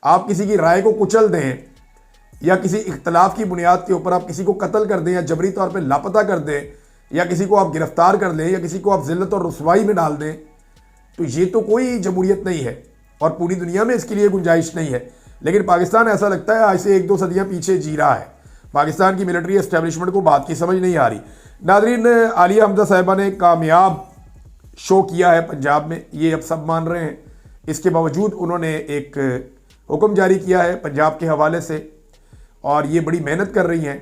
आप किसी की राय को कुचल दें या किसी इख्तलाफ की बुनियाद के ऊपर आप किसी को कत्ल कर दें या जबरी तौर पर लापता कर दें या किसी को आप गिरफ्तार कर लें या किसी को आप जिल्लत और रुसवाई में डाल दें, तो ये तो कोई जमहूरियत नहीं है और पूरी दुनिया में इसके लिए गुंजाइश नहीं है। लेकिन पाकिस्तान ऐसा लगता है आज से 1-2 सदियां पीछे जी रहा है। पाकिस्तान की मिलिट्री एस्टेब्लिशमेंट को बात की समझ नहीं आ रही। नादरीन, आलिया हमजा साहिबा ने कामयाब शो किया है पंजाब में, ये अब सब मान रहे हैं। इसके बावजूद उन्होंने एक हुक्म जारी किया है पंजाब के हवाले से और ये बड़ी मेहनत कर रही हैं,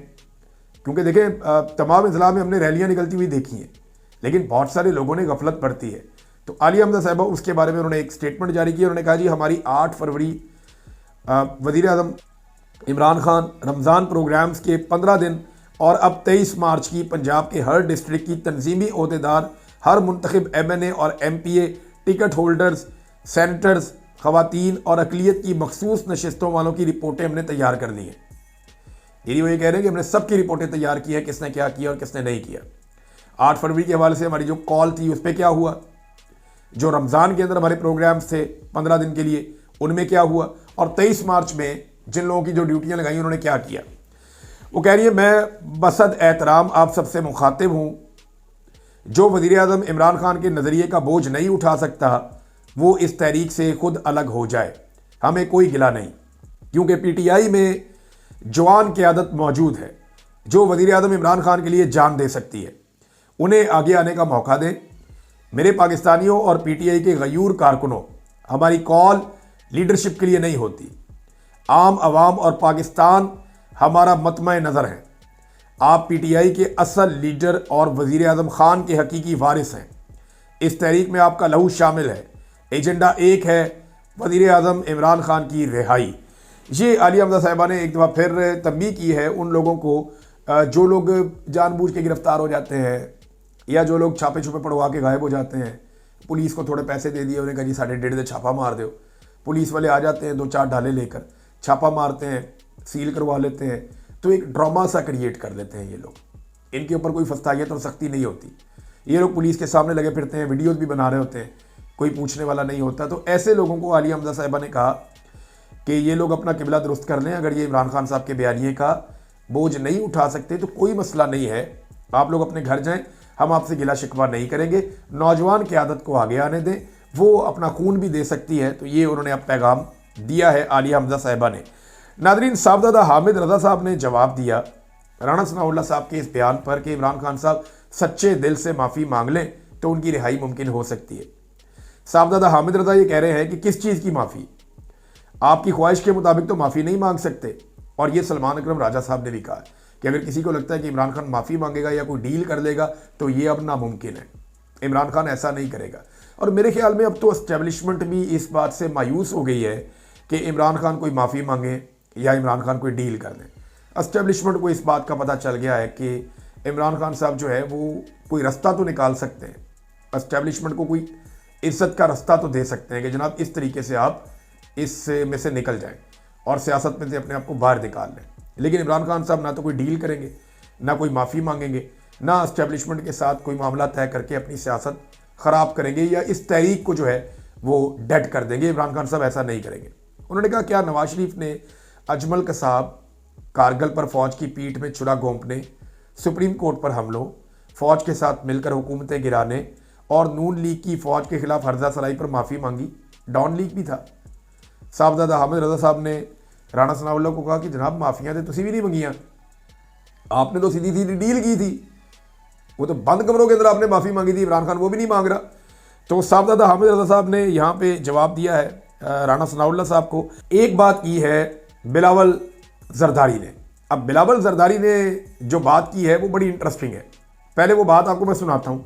क्योंकि देखें तमाम अजला में हमने रैलियां निकलती हुई देखी हैं लेकिन बहुत सारे लोगों ने गफलत बरती है। तो आलिया हमजा साहिबा उसके बारे में उन्होंने एक स्टेटमेंट जारी की। उन्होंने कहा जी हमारी 8 फरवरी वज़ीर आज़म इमरान खान रमज़ान प्रोग्राम्स के 15 दिन और अब 23 मार्च की पंजाब के हर डिस्ट्रिक्ट की तंजीमी ओहदेदार, हर मुंतखब MNA और MPA, टिकट होल्डर्स, सेनेटर्स, ख़वातीन और अक़लियत की मखसूस नशिस्तों वालों की रिपोर्टें हमने तैयार कर ली हैं। यही वो ये कह रहे हैं कि हमने सबकी रिपोर्टें तैयार की हैं, किसने क्या किया और किसने नहीं किया। 8 फरवरी के हवाले से हमारी जो कॉल थी उस पर क्या हुआ, जो रमज़ान के अंदर हमारे प्रोग्राम्स थे 15 दिन के लिए उनमें क्या हुआ, और 23 मार्च में जिन लोगों की जो ड्यूटियां लगाई उन्होंने क्या किया। वो कह रही है मैं बसद एहतराम आप सबसे मुखातिब हूँ, जो वज़ीर आज़म इमरान खान के नज़रिए का बोझ नहीं उठा सकता वो इस तहरीक से खुद अलग हो जाए, हमें कोई गिला नहीं, क्योंकि PTI में जवान क़यादत मौजूद है जो वज़ीर आज़म इमरान खान के लिए जान दे सकती है। उन्हें आगे आने का मौका दें। मेरे पाकिस्तानियों और PTI के गयूर कारकुनों, हमारी कॉल लीडरशिप के लिए नहीं होती। आम आवाम और पाकिस्तान हमारा मतमय नज़र है। आप PTI के असल लीडर और वज़ीर आज़म खान के हकीकी वारिस हैं। इस तहरीक में आपका लहू शामिल है। एजेंडा एक है, वज़ीर आज़म इमरान खान की रिहाई। ये आलिया हमजा साहिबा ने एक दफ़ा फिर तंबीह की है उन लोगों को जो लोग जानबूझ के गिरफ्तार हो जाते हैं या जो लोग छापे छुपे पड़वा के गायब हो जाते हैं। पुलिस को थोड़े पैसे दे दिए, उन्हें कहा जी 1.5 छापा मार दो। पुलिस वाले आ जाते हैं 2-4 ढाले लेकर, छापा मारते हैं, सील करवा लेते हैं, तो एक ड्रामा सा क्रिएट कर लेते हैं ये लोग। इनके ऊपर कोई फस्तायत और सख्ती नहीं होती। ये लोग पुलिस के सामने लगे फिरते हैं, वीडियोज़ भी बना रहे होते हैं, कोई पूछने वाला नहीं होता। तो ऐसे लोगों को आलिया हमजा साहिबा ने कहा कि ये लोग अपना किबला दुरुस्त कर लें। अगर ये इमरान खान साहब के बयानिए का बोझ नहीं उठा सकते तो कोई मसला नहीं है, आप लोग अपने घर जाएं, हम आपसे गिला शिकवा नहीं करेंगे। नौजवान क़यादत को आगे आने दें, वो अपना खून भी दे सकती है। तो ये उन्होंने अब पैगाम दिया है आलिया हमजा साहिबा ने। नादरीन, साहबजादा हामिद रज़ा साहब ने जवाब दिया राणा सनाउल्लाह साहब के इस बयान पर कि इमरान खान साहब सच्चे दिल से माफ़ी मांग लें तो उनकी रिहाई मुमकिन हो सकती है। साहबजादा हामिद रज़ा ये कह रहे हैं कि किस चीज़ की माफ़ी, आपकी ख्वाहिश के मुताबिक तो माफ़ी नहीं मांग सकते। और ये सलमान अकरम राजा साहब ने भी कहा कि अगर किसी को लगता है कि इमरान खान माफ़ी मांगेगा या कोई डील कर लेगा तो ये अब नामुमकिन है। इमरान खान ऐसा नहीं करेगा। और मेरे ख्याल में अब तो एस्टेब्लिशमेंट भी इस बात से मायूस हो गई है कि इमरान खान कोई माफ़ी मांगे या इमरान खान कोई डील कर दें। एस्टेब्लिशमेंट को इस बात का पता चल गया है कि इमरान खान साहब जो है वो कोई रास्ता तो निकाल सकते हैं, एस्टेब्लिशमेंट को कोई इज्जत का रास्ता तो दे सकते हैं कि जनाब इस तरीके से आप इस में से निकल जाएं और सियासत में से अपने आप को बाहर निकाल लें। लेकिन इमरान खान साहब ना तो कोई डील करेंगे, ना कोई माफ़ी मांगेंगे, ना एस्टेब्लिशमेंट के साथ कोई मामला तय करके अपनी सियासत ख़राब करेंगे या इस तहरीक को जो है वो डेड कर देंगे। इमरान खान साहब ऐसा नहीं करेंगे। उन्होंने कहा क्या नवाज शरीफ ने अजमल कसाब, कारगिल पर फ़ौज की पीठ में छुरा घोंपने, सुप्रीम कोर्ट पर हमलों, फ़ौज के साथ मिलकर हुकूमतें गिराने और नून लीग की फ़ौज के खिलाफ हर्जा सराई पर माफ़ी मांगी। डॉन लीग भी था। साहबजादा हामिद रज़ा साहब ने राणा सनाउल्लाह को कहा कि जनाब माफ़ियाँ तो तुसी भी नहीं मंगियाँ, आपने तो सीधी सीधी डील की थी, वो तो बंद कमरों के अंदर आपने माफ़ी मांगी थी, इमरान खान वो भी नहीं मांग रहा। तो साहबजादा हामिद रज़ा साहब ने यहाँ पे जवाब दिया है राणा सनाउल्लाह साहब को। एक बात की है बिलावल जरदारी ने। अब बिलावल जरदारी ने जो बात की है वो बड़ी इंटरेस्टिंग है। पहले वो बात आपको मैं सुनाता हूँ,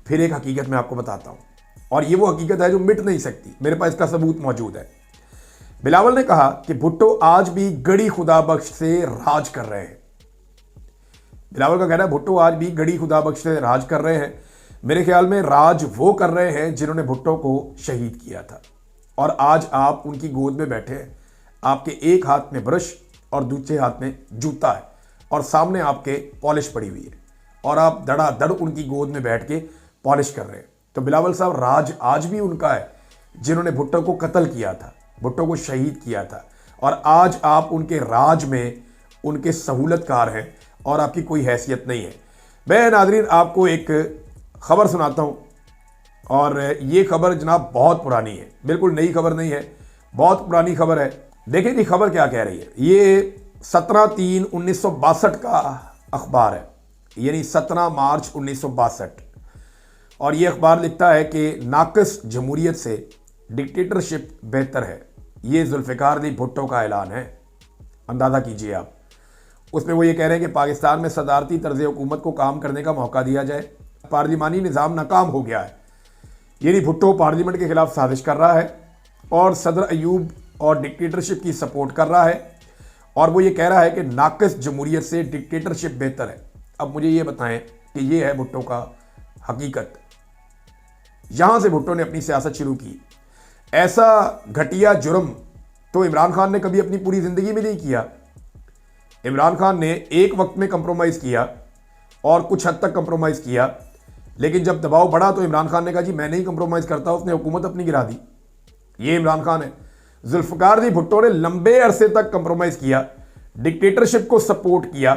फिर एक हकीकत मैं आपको बताता हूँ, और ये वो हकीकत है जो मिट नहीं सकती, मेरे पास इसका सबूत मौजूद है। बिलावल ने कहा कि भुट्टो आज भी गड़ी खुदा बख्श से राज कर रहे हैं। बिलावल का कहना है भुट्टो आज भी गड़ी खुदा बख्श से राज कर रहे हैं। मेरे ख्याल में राज वो कर रहे हैं जिन्होंने भुट्टो को शहीद किया था, और आज आप उनकी गोद में बैठे हैं। आपके एक हाथ में ब्रश और दूसरे हाथ में जूता है और सामने आपके पॉलिश पड़ी हुई है, और आप धड़ाधड़ उनकी गोद में बैठ के पॉलिश कर रहे हैं। तो बिलावल साहब राज आज भी उनका है जिन्होंने भुट्टो को कत्ल किया था। भुट्टो को शहीद किया था, और आज आप उनके राज में उनके सहूलतकार हैं और आपकी कोई हैसियत नहीं है। मैं नाज़रीन आपको एक ख़बर सुनाता हूँ, और ये खबर जनाब बहुत पुरानी है, बिल्कुल नई खबर नहीं है, बहुत पुरानी खबर है। देखिए जी खबर क्या कह रही है। ये 17/3/1962 का अखबार है, यानी 17 मार्च 1962, और ये अखबार लिखता है कि नाक़िस जमहूरियत से डिक्टेटरशिप बेहतर है। ये जुल्फ़िकार अली भुट्टो का ऐलान है, अंदाज़ा कीजिए आप। उसमें वो ये कह रहे हैं कि पाकिस्तान में सदारती तर्ज़ हुकूमत को काम करने का मौका दिया जाए, पार्लिमानी निज़ाम नाकाम हो गया है। यानी भुट्टो पार्लियामेंट के खिलाफ साजिश कर रहा है और सदर अयूब और डिक्टेटरशिप की सपोर्ट कर रहा है, और वो ये कह रहा है कि नाक़िस जमहूरियत से डिक्टेटरशिप बेहतर है। अब मुझे ये बताएं कि ये है भुट्टो का हकीकत। यहाँ से भुट्टो ने अपनी सियासत शुरू की। ऐसा घटिया जुर्म तो इमरान खान ने कभी अपनी पूरी ज़िंदगी में नहीं किया। इमरान खान ने एक वक्त में कंप्रोमाइज़ किया और कुछ हद तक कंप्रोमाइज़ किया, लेकिन जब दबाव बढ़ा तो इमरान खान ने कहा जी मैं नहीं कंप्रोमाइज़ करता, उसने हुकूमत अपनी गिरा दी। ये इमरान खान है। जुल्फ़िकार अली भुट्टो ने लंबे अरसे तक कंप्रोमाइज़ किया, डिक्टेटरशिप को सपोर्ट किया,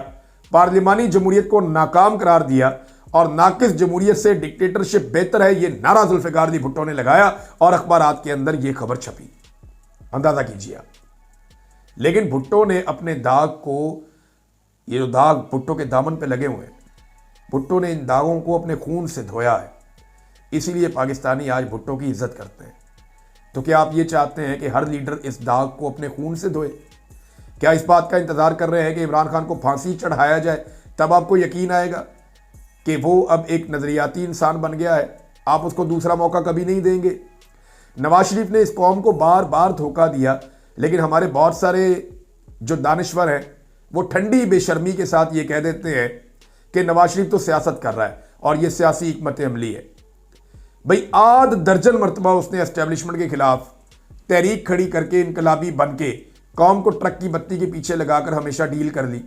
पार्लिमानी जमहूरियत को नाकाम करार दिया, और नाक़िस जमहूरियत से डिक्टेटरशिप बेहतर है, ये नारा जुल्फ़िकार अली भुट्टो ने लगाया और अखबारात के अंदर ये खबर छपी। अंदाज़ा कीजिए आप। लेकिन भुट्टो ने अपने दाग को, ये जो दाग भुट्टो के दामन पे लगे हुए हैं, भुट्टो ने इन दागों को अपने खून से धोया है। इसीलिए पाकिस्तानी आज भुट्टो की इज्जत करते हैं। तो क्या आप ये चाहते हैं कि हर लीडर इस दाग को अपने खून से धोए? क्या इस बात का इंतज़ार कर रहे हैं कि इमरान खान को फांसी चढ़ाया जाए, तब आपको यकीन आएगा कि वो अब एक नज़रियाती इंसान बन गया है? आप उसको दूसरा मौका कभी नहीं देंगे। नवाज शरीफ ने इस कौम को बार बार धोखा दिया, लेकिन हमारे बहुत सारे जो दानिश्वर हैं वो ठंडी बेशर्मी के साथ ये कह देते हैं कि नवाज शरीफ तो सियासत कर रहा है और ये सियासी हिकमत अमली है। भाई आध दर्जन मरतबा उसने एस्टेब्लिशमेंट के खिलाफ तहरीक खड़ी करके इनकलाबी बन के कौम को ट्रक की बत्ती के पीछे लगाकर हमेशा डील कर ली।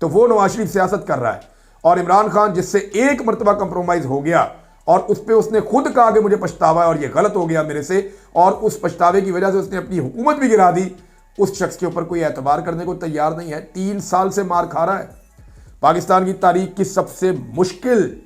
तो वो नवाज शरीफ सियासत कर रहा है, और इमरान खान जिससे एक मरतबा कंप्रोमाइज हो गया और उस पर उसने खुद कहा कि मुझे पछतावा है और ये गलत हो गया मेरे से, और उस पछतावे की वजह से उसने अपनी हुकूमत भी गिरा दी, उस शख्स के ऊपर कोई एतबार करने को तैयार नहीं है। 3 साल से मार खा रहा है। पाकिस्तान की तारीख की सबसे मुश्किल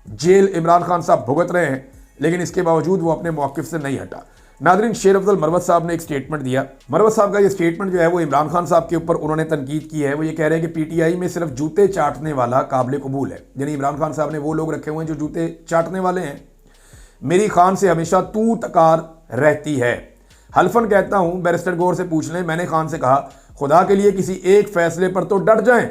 जेल इमरान खान साहब भुगत रहे हैं, लेकिन इसके बावजूद वो अपने मौक़िफ़ से नहीं हटा। नाज़रीन, शेर अफजल मरवत साहब ने एक स्टेटमेंट दिया। मरवत साहब का ये स्टेटमेंट जो है वो इमरान खान साहब के ऊपर उन्होंने तनकीद की है। वो ये कह रहे हैं कि पीटीआई में सिर्फ जूते चाटने वाला काबिल कबूल है, यानी इमरान खान साहब ने वो लोग रखे हुए हैं जो जूते चाटने वाले हैं। मेरी खान से हमेशा तू तकार रहती है। हल्फन कहता हूं, बैरिस्टर गौर से पूछ लें, मैंने खान से कहा खुदा के लिए किसी एक फैसले पर तो डट जाएं।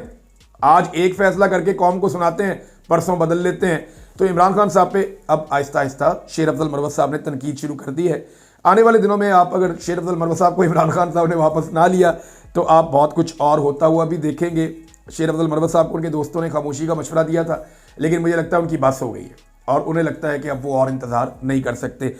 आज एक फैसला करके कौम को सुनाते हैं, परसों बदल लेते हैं। तो इमरान खान साहब पे अब आहिस्ता आहिस्ता शेर अफजल मरवत साहब ने तनकीद शुरू कर दी है। आने वाले दिनों में आप अगर शेर अफजल मरवत साहब को इमरान खान साहब ने वापस ना लिया तो आप बहुत कुछ और होता हुआ भी देखेंगे। शेर अफजल मरवत साहब को उनके दोस्तों ने खामोशी का मशवरा दिया था, लेकिन मुझे लगता है उनकी बस हो गई है और उन्हें लगता है कि अब वो और इंतज़ार नहीं कर सकते।